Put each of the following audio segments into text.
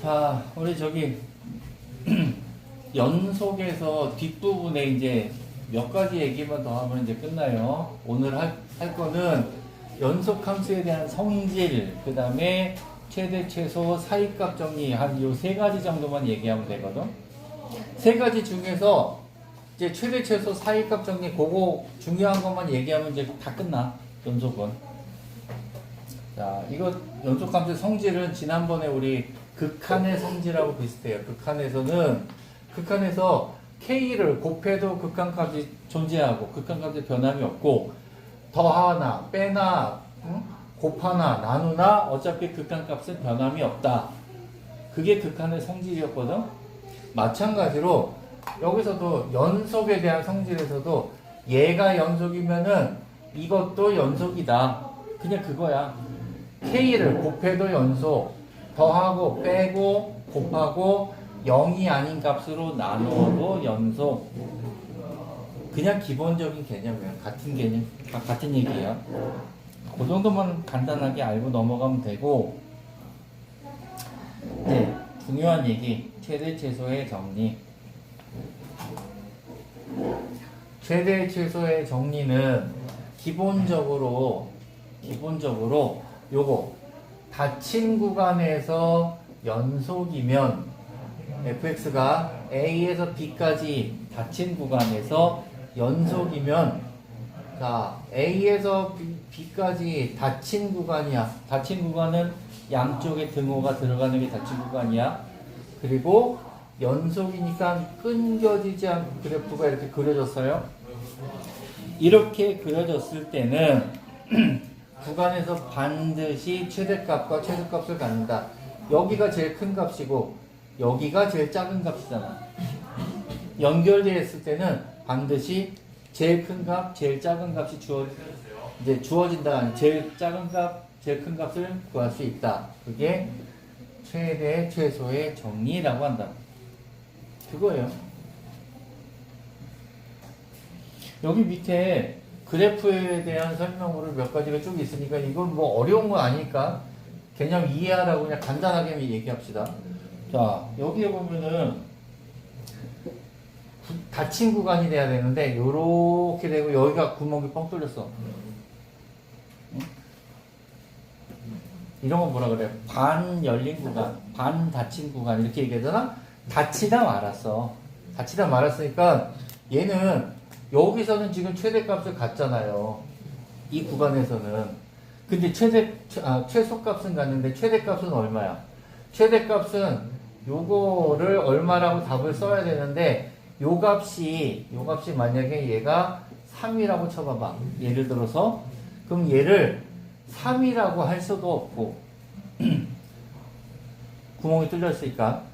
자, 우리 저기 연속에서 뒷부분에 이제 몇 가지 얘기만 더 하면 이제 끝나요. 오늘 할 거는 연속 함수에 대한 성질, 그 다음에 최대, 최소, 사이값 정리 한 요 세 가지 정도만 얘기하면 되거든. 세 가지 중에서 이제 최대, 최소, 사이값 정리 그거 중요한 것만 얘기하면 이제 다 끝나. 연속은. 자, 이거 연속 함수의 성질은 지난번에 우리 극한의 성질하고 비슷해요. 극한에서 K를 곱해도 극한값이 존재하고 극한값의 변함이 없고 더하나 빼나 곱하나 나누나 어차피 극한값은 변함이 없다. 그게 극한의 성질이었거든. 마찬가지로 여기서도 연속에 대한 성질에서도 얘가 연속이면은 이것도 연속이다. 그냥 그거야. K를 곱해도 연속, 더하고 빼고 곱하고 0이 아닌 값으로 나누어도 연속. 그냥 기본적인 개념이에요. 같은 개념, 같은 얘기야. 그 정도만 간단하게 알고 넘어가면 되고, 네, 중요한 얘기. 최대 최소의 정리. 최대 최소의 정리는 기본적으로 요거 닫힌 구간에서 연속이면 fx가 a에서 b까지 닫힌 구간에서 연속이면 자 a에서 b까지 닫힌 구간이야. 닫힌 구간은 양쪽에 등호가 들어가는 게 닫힌 구간이야. 그리고 연속이니까 끊겨지지 않고 그래프가 이렇게 그려졌어요. 이렇게 그려졌을 때는 구간에서 반드시 최대값과 최소값을 갖는다. 여기가 제일 큰 값이고 여기가 제일 작은 값이잖아. 연결되어 있을 때는 반드시 제일 큰 값, 제일 작은 값이 주어진다. 제일 작은 값, 제일 큰 값을 구할 수 있다. 그게 최대, 최소의 정리라고 한다. 그거예요. 여기 밑에 그래프에 대한 설명으로 몇 가지가 쭉 있으니까 이건 뭐 어려운 건 아니니까 개념 이해하라고 그냥 간단하게 얘기합시다. 자, 여기에 보면은 닫힌 구간이 돼야 되는데 요렇게 되고 여기가 구멍이 뻥 뚫렸어. 응? 이런 거 뭐라 그래? 반 열린 구간, 반 닫힌 구간 이렇게 얘기하잖아? 닫히다 말았어. 닫히다 말았으니까 얘는 여기서는 지금 최대값을 갖잖아요. 이 구간에서는. 근데 최소값은 갖는데 최대값은 얼마야? 최대값은 요거를 얼마라고 답을 써야 되는데 요 값이 만약에 얘가 3이라고 쳐봐봐. 예를 들어서 그럼 얘를 3이라고 할 수도 없고 구멍이 뚫렸으니까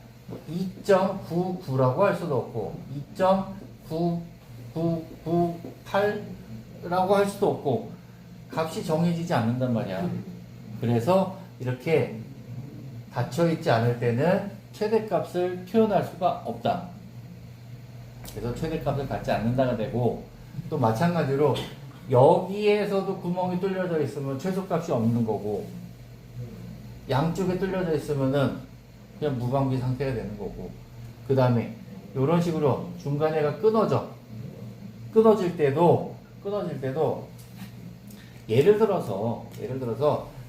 2.99라고 할 수도 없고 2.9998라고 할 수도 없고 값이 정해지지 않는단 말이야. 그래서 이렇게 닫혀있지 않을 때는 최대값을 표현할 수가 없다. 그래서 최대값을 갖지 않는다가 되고 또 마찬가지로 여기에서도 구멍이 뚫려져 있으면 최소값이 없는 거고 양쪽에 뚫려져 있으면은 그냥 무방비 상태가 되는 거고 그 다음에 이런 식으로 중간에가 끊어질 때도 예를 들어서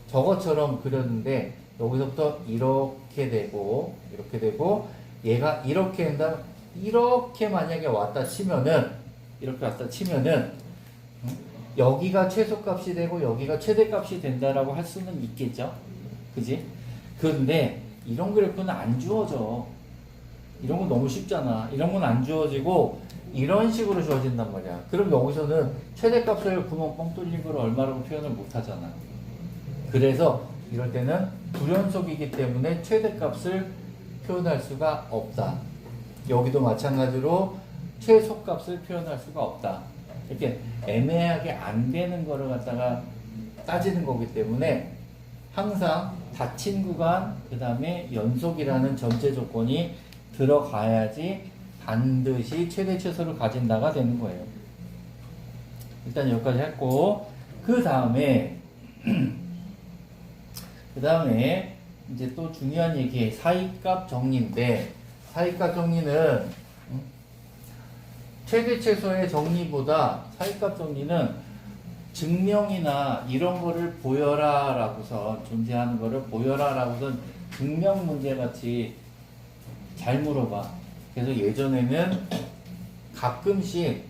저것처럼 그렸는데 여기서부터 이렇게 되고 얘가 이렇게 한다. 이렇게 만약에 왔다 치면은 여기가 최소값이 되고 여기가 최대값이 된다라고 할 수는 있겠죠. 그지? 그런데 이런 그래프는 안 주어져. 이런 건 너무 쉽잖아. 이런 건 안 주어지고 이런 식으로 주어진단 말이야. 그럼 여기서는 최대값을 구멍 뻥 뚫린 걸 얼마라고 표현을 못 하잖아. 그래서 이럴 때는 불연속이기 때문에 최대값을 표현할 수가 없다. 여기도 마찬가지로 최소값을 표현할 수가 없다. 이렇게 애매하게 안 되는 거를 갖다가 따지는 거기 때문에 항상 닫힌 구간, 그 다음에 연속이라는 전제 조건이 들어가야지 반드시 최대 최소를 가진다가 되는 거예요. 일단 여기까지 했고 그 다음에 이제 또 중요한 얘기, 사이값 정리인데, 사이값 정리는 최대 최소의 정리보다 사이값 정리는 증명이나 이런 거를 보여라 라고선, 존재하는 거를 보여라 라고선 증명 문제 같이 잘 물어봐. 그래서 예전에는 가끔씩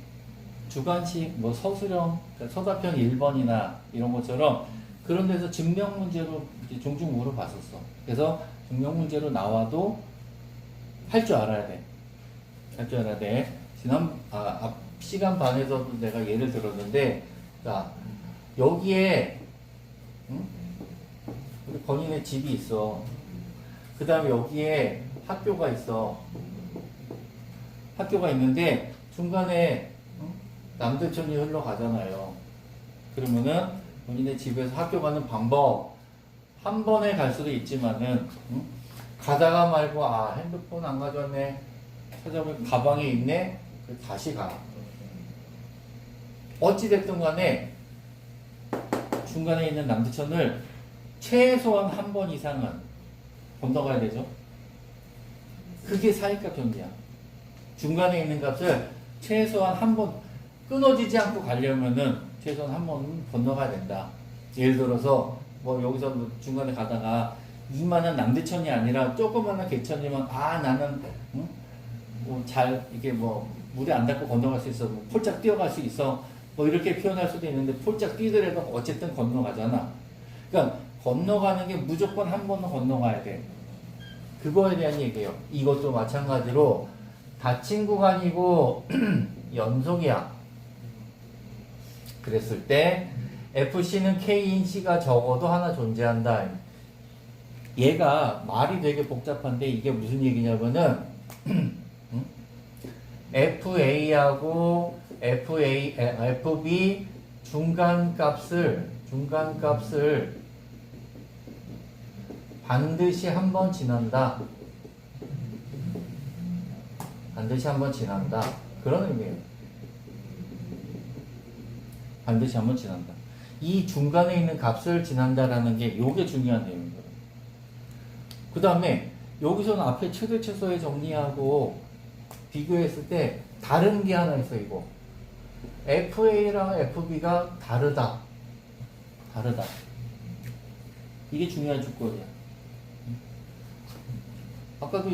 주관식 뭐 서술형, 그러니까 서답형 1번이나 이런 것처럼 그런 데서 증명 문제로 종종 물어봤었어. 그래서 증명 문제로 나와도 할 줄 알아야 돼. 할 줄 알아야 돼. 앞 시간 반에서도 내가 예를 들었는데, 자, 여기에, 우리 건인의 집이 있어. 그 다음에 여기에 학교가 있어. 학교가 있는데, 중간에, 남대천이 흘러가잖아요. 그러면은, 본인의 집에서 학교 가는 방법, 한 번에 갈 수도 있지만은, 가다가 말고, 아, 핸드폰 안 가져왔네. 찾아보면 가방에 있네. 다시 가. 어찌됐든 간에 중간에 있는 남대천을 최소한 한 번 이상은 건너가야 되죠. 그게 사이값 정리야. 중간에 있는 값을 최소한 한 번 끊어지지 않고 가려면은 최소한 한 번 건너가야 된다. 예를 들어서 뭐 여기서 중간에 가다가 이만한 남대천이 아니라 조그마한 개천이면 나는 잘 이게 뭐 물에 안 닿고 건너갈 수 있어. 뭐 폴짝 뛰어갈 수 있어. 뭐 이렇게 표현할 수도 있는데 폴짝 뛰더라도 어쨌든 건너가잖아. 그러니까 건너가는 게 무조건 한 번은 건너가야 돼. 그거에 대한 얘기예요. 이것도 마찬가지로 닫힌 구간이고 연속이야. 그랬을 때 FC는 K인 C가 적어도 하나 존재한다. 얘가 말이 되게 복잡한데 이게 무슨 얘기냐면은 FA하고 FB 중간값을 반드시 한 번 지난다. 반드시 한 번 지난다. 그런 의미예요. 반드시 한 번 지난다. 이 중간에 있는 값을 지난다라는 게 요게 중요한 내용이거든요. 그 다음에 여기서는 앞에 최대 최소의 정리하고 비교했을 때 다른 게 하나 있어. 이거 FA랑 FB가 다르다. 이게 중요한 조건이야. 아까도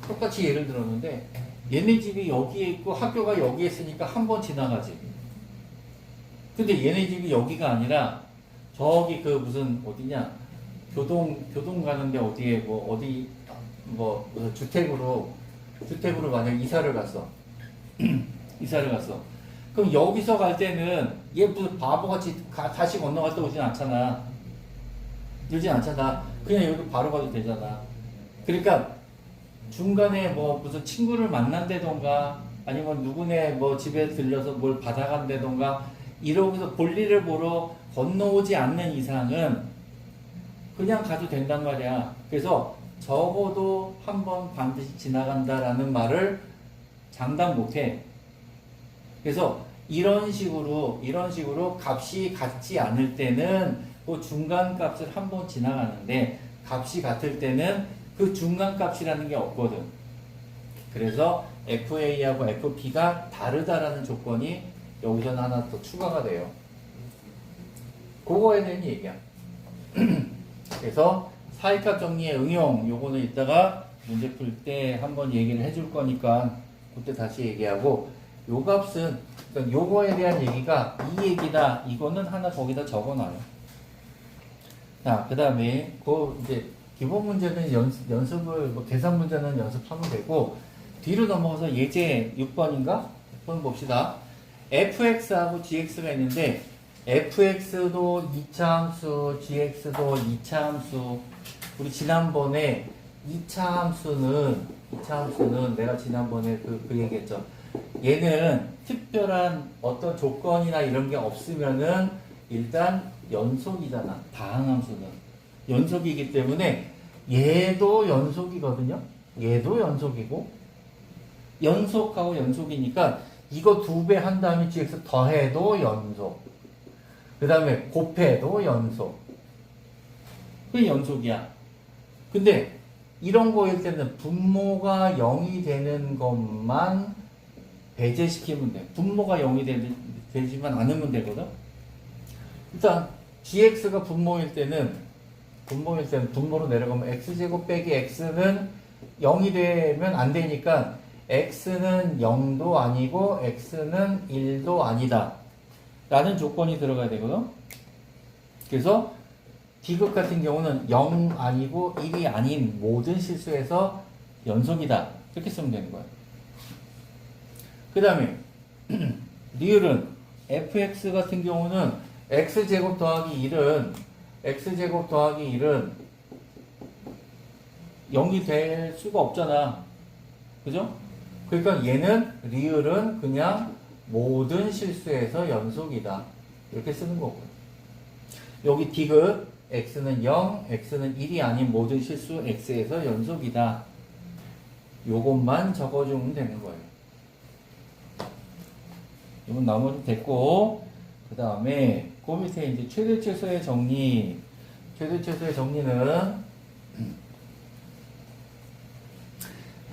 똑같이 예를 들었는데 얘네 집이 여기에 있고 학교가 여기에 있으니까 한 번 지나가지. 근데 얘네 집이 여기가 아니라 저기 그 무슨 어디냐 교동 가는데 어디에 무슨 주택으로 만약 이사를 갔어. 그럼 여기서 갈 때는 얘 무슨 바보같이 다시 건너갔다 오진 않잖아. 그냥 여기 바로 가도 되잖아. 그러니까 중간에 뭐 무슨 친구를 만난다던가 아니면 누구네 뭐 집에 들려서 뭘 받아간다던가 이러면서 볼일을 보러 건너오지 않는 이상은 그냥 가도 된단 말이야. 그래서 적어도 한 번 반드시 지나간다라는 말을 장담 못해. 그래서 이런 식으로 값이 같지 않을 때는 그 중간 값을 한 번 지나가는데 값이 같을 때는 그 중간 값이라는 게 없거든. 그래서 FA하고 FB가 다르다라는 조건이 여기서는 하나 더 추가가 돼요. 그거에 대한 얘기야. 그래서 사이값 정리의 응용, 요거는 이따가 문제 풀 때 한번 얘기를 해줄 거니까 그때 다시 얘기하고, 요 값은, 그러니까 요거에 대한 얘기가 이 얘기다, 이거는 하나 거기다 적어놔요. 자, 그 다음에, 이제 기본 문제는 연습을, 계산 문제는 연습하면 되고, 뒤로 넘어가서 예제 6번인가? 6번 봅시다. fx하고 gx가 있는데, fx도 2차 함수, gx도 2차 함수. 우리 지난번에 2차 함수는 내가 지난번에 그 얘기했죠. 얘는 특별한 어떤 조건이나 이런 게 없으면은 일단 연속이잖아. 다항함수는. 연속이기 때문에 얘도 연속이거든요. 얘도 연속이고, 연속하고 연속이니까 이거 2배 한 다음에 gx 더해도 연속. 그 다음에 곱해도 연속. 그게 연속이야. 근데 이런 거일 때는 분모가 0이 되는 것만 배제시키면 돼. 분모가 0이 되지만 않으면 되거든. 일단 gx가 분모일 때는 분모로 내려가면 x제곱 빼기 x는 0이 되면 안 되니까 x는 0도 아니고 x는 1도 아니다 라는 조건이 들어가야 되거든. 그래서 D극 같은 경우는 0 아니고 1이 아닌 모든 실수에서 연속이다 이렇게 쓰면 되는 거야. 그 다음에 리을은 fx 같은 경우는 x제곱 더하기 1은 0이 될 수가 없잖아. 그죠? 그러니까 얘는 리을은 그냥 모든 실수에서 연속이다 이렇게 쓰는 거고요. 여기 D극 x는 0, x는 1이 아닌 모든 실수 x에서 연속이다. 요것만 적어주면 되는 거예요. 이건 나머지 됐고, 그 다음에 그 밑에 이제 최대 최소의 정리. 최대 최소의 정리는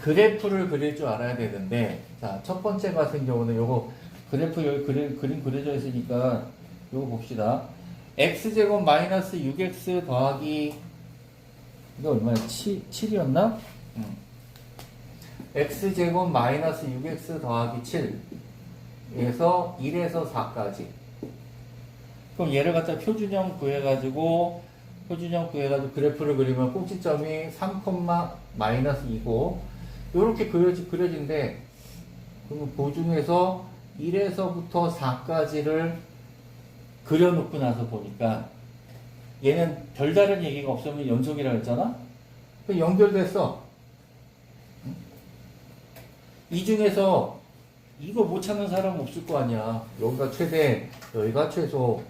그래프를 그릴 줄 알아야 되는데, 자, 첫 번째 같은 경우는 요거 그래프 여기 그림 그려져 있으니까 요거 봅시다. x제곱 마이너스 6x 더하기 이거 얼마야? 7이었나? x제곱 마이너스 6x 더하기 7에서 1에서 4까지. 그럼 얘를 갖다 표준형 구해가지고 그래프를 그리면 꼭지점이 3, 마이너스 2고 요렇게 그려진데 그러면 그 중에서 1에서부터 4까지를 그려놓고 나서 보니까 얘는 별다른 얘기가 없으면 연속이라고 했잖아? 연결됐어. 이 중에서 이거 못 찾는 사람 없을 거 아니야. 여기가 최대, 여기가 최소.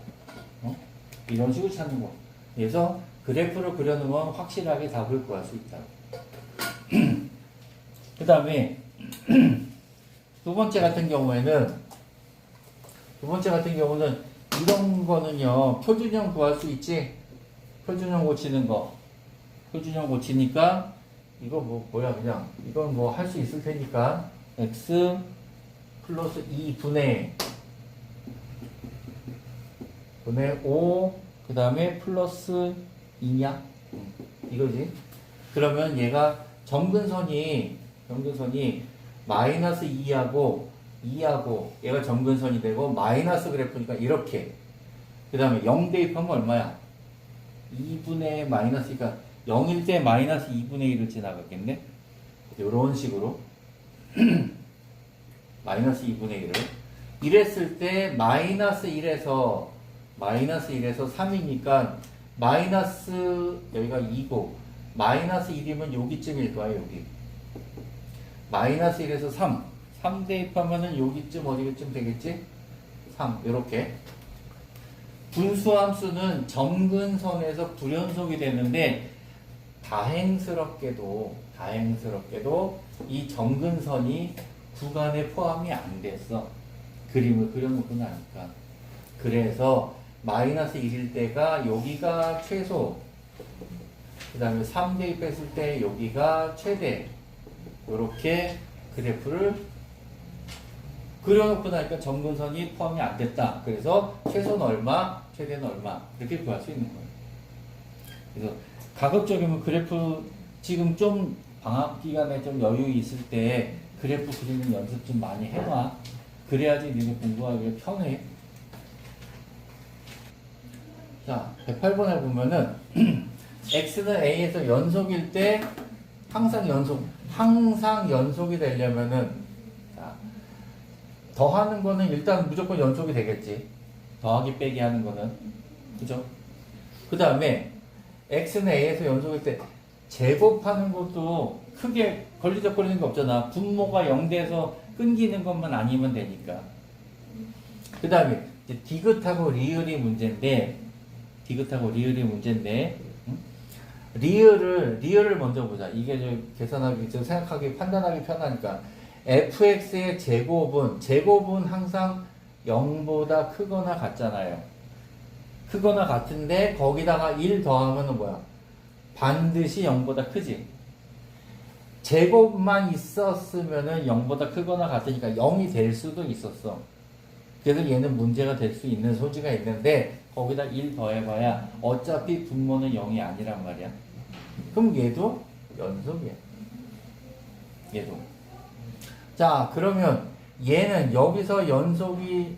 이런 식으로 찾는 거. 그래서 그래프를 그려놓으면 확실하게 답을 구할 수 있다. 그 다음에 두 번째 같은 경우는 이런 거는요, 표준형 구할 수 있지? 표준형 고치는 거. 표준형 고치니까, 이거 뭐야, 그냥. 이건 뭐 할 수 있을 테니까, x 플러스 2분의 5, 그 다음에 플러스 2냐? 이거지? 그러면 얘가 점근선이 마이너스 2하고 얘가 점근선이 되고 마이너스 그래프니까 이렇게. 그 다음에 0 대입하면 얼마야? 2분의 마이너스니까 0일 때 마이너스 2분의 1을 지나갔겠네? 이런 식으로 마이너스 2분의 1을 이랬을 때 마이너스 1에서 3이니까 마이너스 여기가 2고 마이너스 1이면 여기쯤일 거야. 여기 마이너스 1에서 3 대입하면은 여기쯤 어디쯤 되겠지? 3 이렇게. 분수함수는 점근선에서 불연속이 되는데 다행스럽게도 이 점근선이 구간에 포함이 안 됐어. 그림을 그려놓고 나니까. 그래서 마이너스 1일 때가 여기가 최소, 그 다음에 3 대입했을 때 여기가 최대. 이렇게 그래프를 그려놓고 나니까 점근선이 포함이 안 됐다. 그래서 최소는 얼마, 최대는 얼마 이렇게 구할 수 있는 거예요. 그래서 가급적이면 그래프 지금 좀 방학 기간에 좀 여유 있을 때 그래프 그리는 연습 좀 많이 해놔. 그래야지 니네 공부하기 편해. 자, 108번에 보면은 x는 a에서 연속일 때 항상 연속이 되려면은 더하는 거는 일단 무조건 연속이 되겠지. 더하기 빼기 하는 거는. 그죠? 그 다음에 x는 a에서 연속일 때 제곱하는 것도 크게 걸리적거리는 게 없잖아. 분모가 0돼서 끊기는 것만 아니면 되니까. 그 다음에 디귿하고 리을이 문제인데 응? 리을을 먼저 보자. 이게 좀 계산하기, 좀 생각하기, 판단하기 편하니까. fx의 제곱은 항상 0보다 크거나 같잖아요. 크거나 같은데 거기다가 1 더하면은 뭐야? 반드시 0보다 크지. 제곱만 있었으면은 0보다 크거나 같으니까 0이 될 수도 있었어. 그래서 얘는 문제가 될 수 있는 소지가 있는데 거기다 1 더해봐야 어차피 분모는 0이 아니란 말이야. 그럼 얘도 연속이야. 얘도. 자, 그러면 얘는 여기서 연속이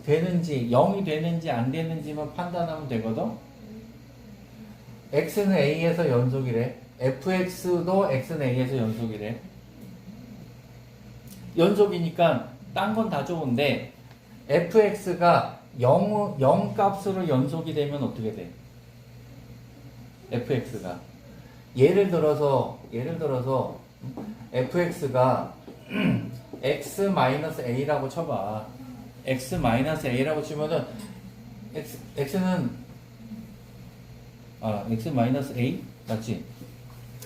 되는지 0이 되는지 안 되는지만 판단하면 되거든. x는 a에서 연속이래. fx도 x는 a에서 연속이래. 연속이니까 딴 건 다 좋은데 fx가 0 값으로 연속이 되면 어떻게 돼? fx가 예를 들어서 fx가 x-a라고 쳐봐. x-a라고 치면은 x는 x-a 맞지?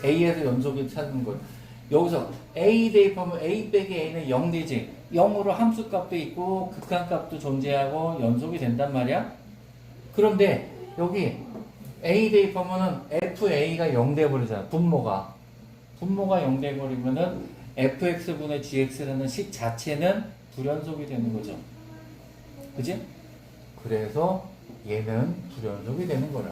a에서 연속이 찾는 거. 여기서 a 대입하면 a 빼기 a는 0 되지. 0으로 함수값도 있고 극한값도 존재하고 연속이 된단 말이야. 그런데 여기 a 대입하면은 fa가 0 돼버리잖아. 분모가 0 돼버리면은 fx분의 gx라는 식 자체는 불연속이 되는 거죠. 그지? 그래서 얘는 불연속이 되는 거야.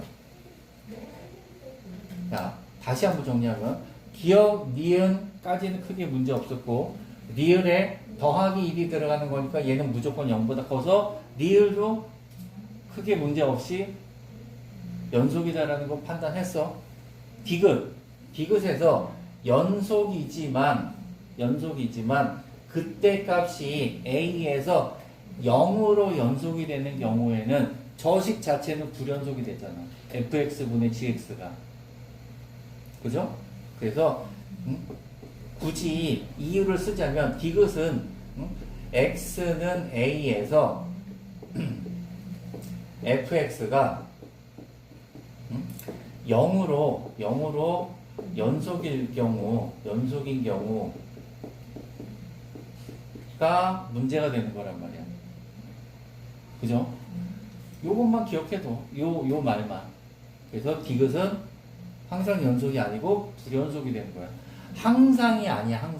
자, 다시 한번 정리하면 기억, 니은까지는 크게 문제 없었고 리을에 더하기 1이 들어가는 거니까 얘는 무조건 0보다 커서 리을도 크게 문제 없이 연속이다라는 거 판단했어. 디귿에서 연속이지만 그때 값이 a에서 0으로 연속이 되는 경우에는 저식 자체는 불연속이 되잖아. fx분의 gx가. 그죠? 그래서 굳이 이유를 쓰자면 디귿은 x는 a에서 fx가 0으로 연속인 경우가 문제가 되는 거란 말이야. 그죠? 요것만 기억해도 요 말만. 그래서 디귿은 항상 연속이 아니고 불연속이 되는 거야. 항상이 아니야.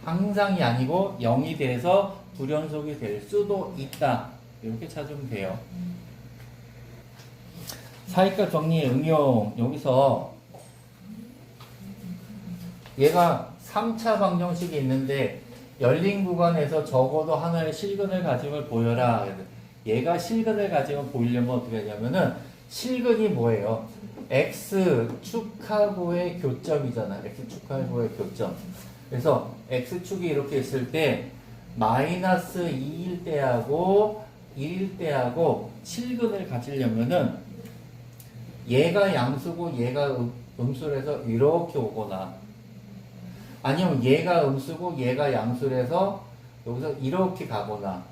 항상이 아니고 0이 돼서 불연속이 될 수도 있다. 이렇게 찾으면 돼요. 사이클 정리의 응용. 여기서 얘가 3차 방정식이 있는데 열린 구간에서 적어도 하나의 실근을 가짐을 보여라. 얘가 실근을 가짐을 보이려면 어떻게 하냐면은 실근이 뭐예요? x축하고의 교점이잖아. x축하고의 교점. 그래서 x축이 이렇게 있을 때 마이너스 2일 때하고 1일 때하고 실근을 가지려면은 얘가 양수고 얘가 음수라서 이렇게 오거나 아니면 얘가 음수고 얘가 양수라서 여기서 이렇게 가거나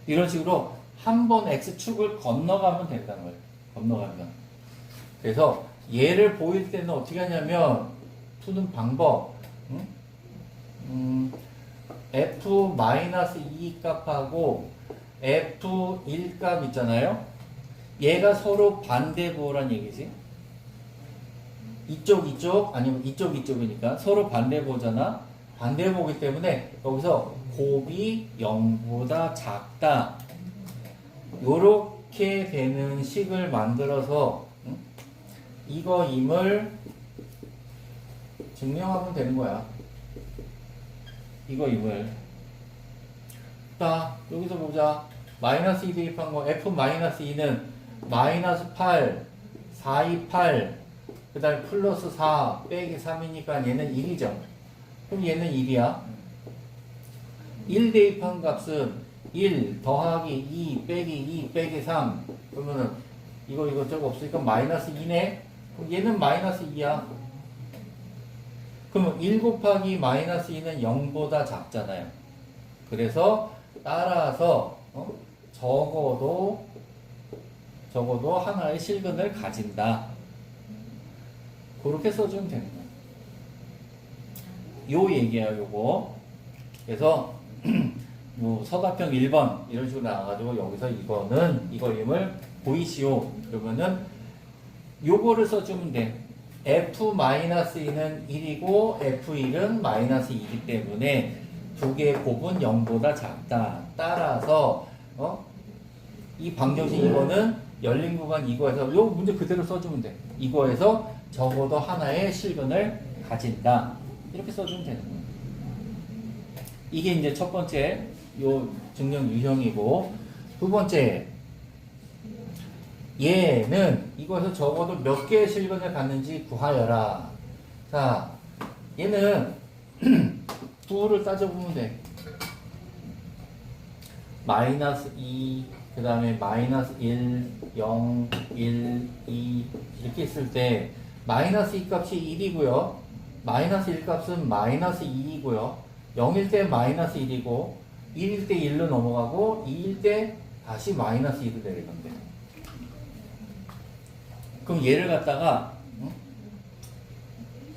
이런 식으로 한 번 x축을 건너가면 된다는 거예요. 건너가면. 그래서 얘를 보일 때는 어떻게 하냐면 푸는 방법 f-2 값하고 f1 값 있잖아요. 얘가 서로 반대보란 얘기지. 이쪽 아니면 이쪽이니까 서로 반대보잖아. 반대보기 때문에 여기서 곱이 0보다 작다. 요렇게 되는 식을 만들어서 이거임을 증명하면 되는 거야. 이거임을. 자, 여기서 보자. 마이너스 2 대입한 거 f-2는 마이너스 8, 4, 2, 8, 그 다음에 플러스 4 빼기 3이니까 얘는 1이죠. 그럼 얘는 1이야. 1 대입한 값은 1 더하기 2 빼기 2 빼기 3 그러면은 이거 저거 없으니까 마이너스 2네. 그럼 얘는 마이너스 2야. 그러면 1 곱하기 마이너스 2는 0보다 작잖아요. 그래서 따라서 적어도 하나의 실근을 가진다. 그렇게 써주면 되는 거야. 요 얘기야, 요거. 그래서 뭐 서답형 1번 이런 식으로 나와가지고 여기서 이거임을 보이시오. 그러면은 요거를 써주면 돼. F-2는 1이고 F1은 마이너스 2이기 때문에 두 개의 곱은 0보다 작다. 따라서 이 방정식 이거는 열린 구간 이거에서 요 문제 그대로 써주면 돼. 이거에서 적어도 하나의 실근을 가진다. 이렇게 써주면 되는 거예요. 이게 이제 첫 번째 요 증명 유형이고, 두 번째 얘는 이거에서 적어도 몇 개의 실근을 갖는지 구하여라. 자, 얘는 부호를 따져보면 돼. 마이너스 2, 그 다음에 마이너스 1, 0, 1, 2 이렇게 있을 때 마이너스 2 값이 1이고요. 마이너스 1 값은 마이너스 2이고요. 0일 때 마이너스 1이고 1일 때 1로 넘어가고 2일 때 다시 마이너스 2로 내려가면 돼요. 그럼 얘를 갖다가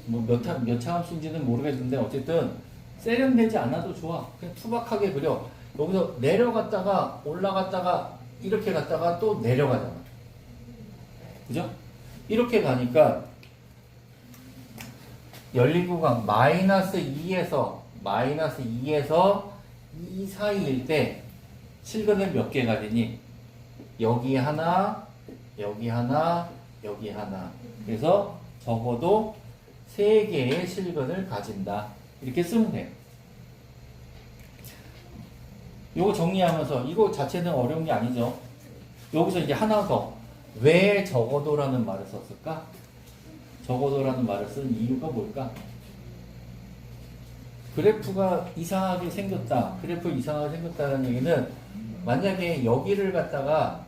뭐 몇 차함수인지는 모르겠는데 어쨌든 세련되지 않아도 좋아. 그냥 투박하게 그려. 여기서 내려갔다가 올라갔다가 이렇게 갔다가 또 내려가잖아. 그죠? 이렇게 가니까 열린 구간 마이너스 2에서 2 사이일 때 실근을 몇 개 가지니? 여기 하나, 여기 하나, 여기 하나. 그래서 적어도 3개의 실근을 가진다. 이렇게 쓰면 돼요. 요거 정리하면서 이거 자체는 어려운 게 아니죠. 여기서 이제 하나 더. 왜 적어도라는 말을 썼을까? 적어도라는 말을 쓴 이유가 뭘까? 그래프가 이상하게 생겼다. 그래프 이상하게 생겼다는 얘기는 만약에 여기를 갖다가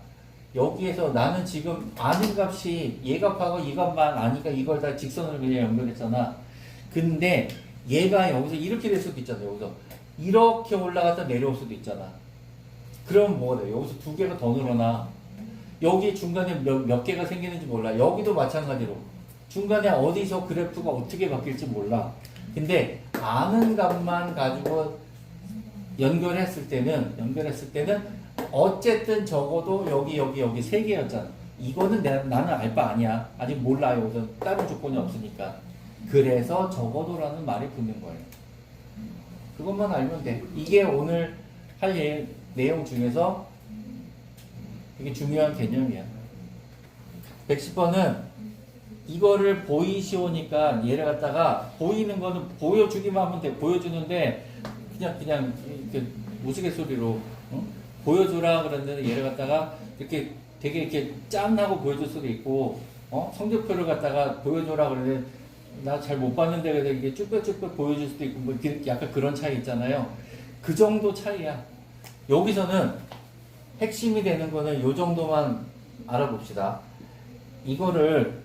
여기에서 나는 지금 아는 값이 얘 값하고 이 값만 아니까 이걸 다 직선으로 그냥 연결했잖아. 근데 얘가 여기서 이렇게 될 수도 있잖아. 여기서 이렇게 올라갔다 내려올 수도 있잖아. 그럼 뭐가 돼? 여기서 2개가 더 늘어나. 여기 중간에 몇 개가 생기는지 몰라. 여기도 마찬가지로 중간에 어디서 그래프가 어떻게 바뀔지 몰라. 근데 아는 값만 가지고 연결했을 때는 어쨌든 적어도 여기 3개였잖아. 이거는 나는 알 바 아니야. 아직 몰라요. 여기서 다른 조건이 없으니까. 그래서 적어도라는 말이 붙는 거예요. 그것만 알면 돼. 이게 오늘 할 내용 중에서 되게 중요한 개념이야. 110번은 이거를 보이시오니까 얘를 갖다가 보이는 거는 보여주기만 하면 돼. 보여주는데 그냥 이렇게 우스갯소리로 보여주라 그러는데 얘를 갖다가 이렇게 되게 이렇게 짠하고 보여줄 수도 있고 성적표를 갖다가 보여줘라 그러는데 나 잘 못 봤는데 그래서 이게 쭈뼛쭈뼛 보여줄 수도 있고 뭐 약간 그런 차이 있잖아요. 그 정도 차이야. 여기서는 핵심이 되는 거는 요 정도만 알아봅시다. 이거를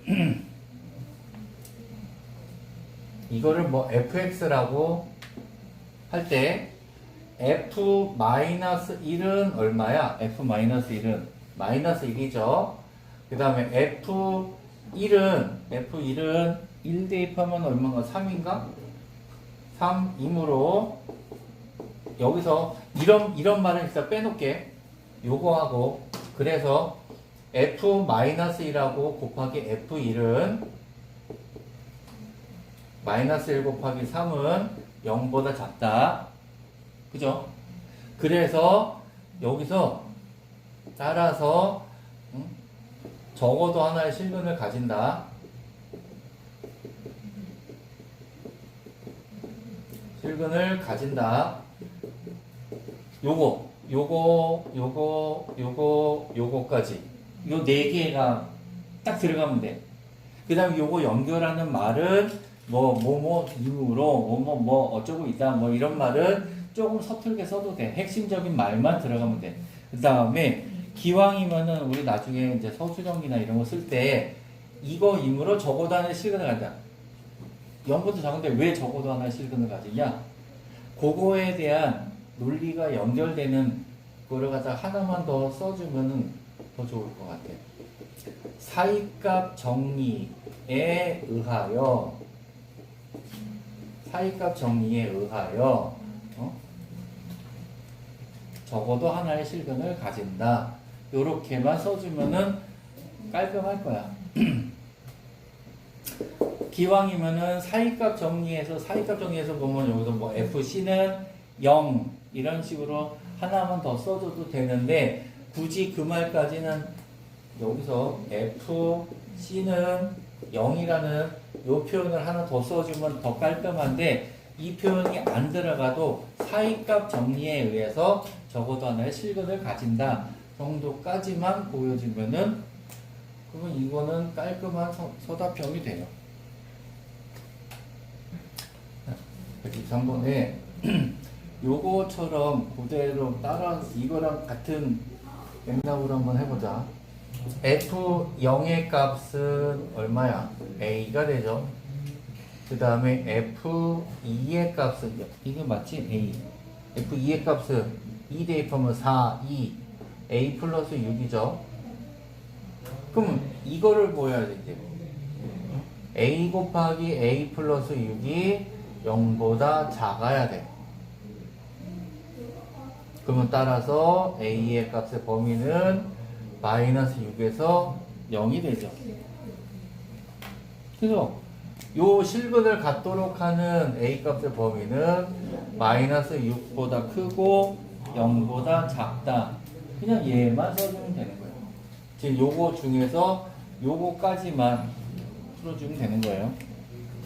뭐 fx라고 할 때 f-1은 얼마야? f-1은 마이너스 1이죠. 그 다음에 f1은 1 대입하면 얼마인가? 3인가? 3이므로 여기서 이런 말은 일단 빼놓게. 요거하고 그래서 f-1하고 곱하기 f1은 마이너스 1 곱하기 3은 0보다 작다. 그죠? 그래서 여기서 따라서 적어도 하나의 실근을 가진다. 실근을 가진다. 요거까지. 요 4개가 딱 들어가면 돼. 그 다음에 요거 연결하는 말은 이유로 어쩌고 있다 뭐 이런 말은 조금 서툴게 써도 돼. 핵심적인 말만 들어가면 돼. 그 다음에 기왕이면은 우리 나중에 이제 서술형이나 이런 거 쓸 때 이거 임으로 적어도 하나의 실근을 가자. 0보다 작은데 왜 적어도 하나의 실근을 가지냐? 그거에 대한 논리가 연결되는 거를 갖다가 하나만 더 써주면은 더 좋을 것 같아. 사이값 정리에 의하여 적어도 하나의 실근을 가진다. 요렇게만 써주면은 깔끔할 거야. 기왕이면은 사이값 정리해서 보면 여기서 뭐 FC는 0 이런 식으로 하나만 더 써줘도 되는데 굳이 그 말까지는 여기서 FC는 0이라는 요 표현을 하나 더 써주면 더 깔끔한데 이 표현이 안 들어가도 사이값 정리에 의해서 적어도 하나의 실근을 가진다 정도까지만 보여주면은 그러면 이거는 깔끔한 서답형이 돼요. 123번에 요거처럼 그대로 따라 이거랑 같은 맥락으로 한번 해보자. F0의 값은 얼마야? A가 되죠. 그 다음에 F2의 값은 이게 맞지? A. F2의 값은 2 대입하면 4, 2 A 플러스 6이죠. 그럼 이거를 보여야 되지. A 곱하기 A 플러스 6이 0보다 작아야 돼. 그러면 따라서 A의 값의 범위는 마이너스 6에서 0이 되죠. 그래서 요 실근을 갖도록 하는 A 값의 범위는 마이너스 6보다 크고 0보다 작다. 그냥 얘만 써주면 되는 거예요. 지금 요거 중에서 요거까지만 풀어주면 되는 거예요.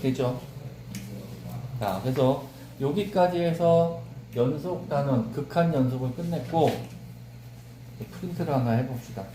됐죠? 자, 그래서 여기까지 해서 연속 단원, 극한 연속을 끝냈고 프린트를 하나 해봅시다.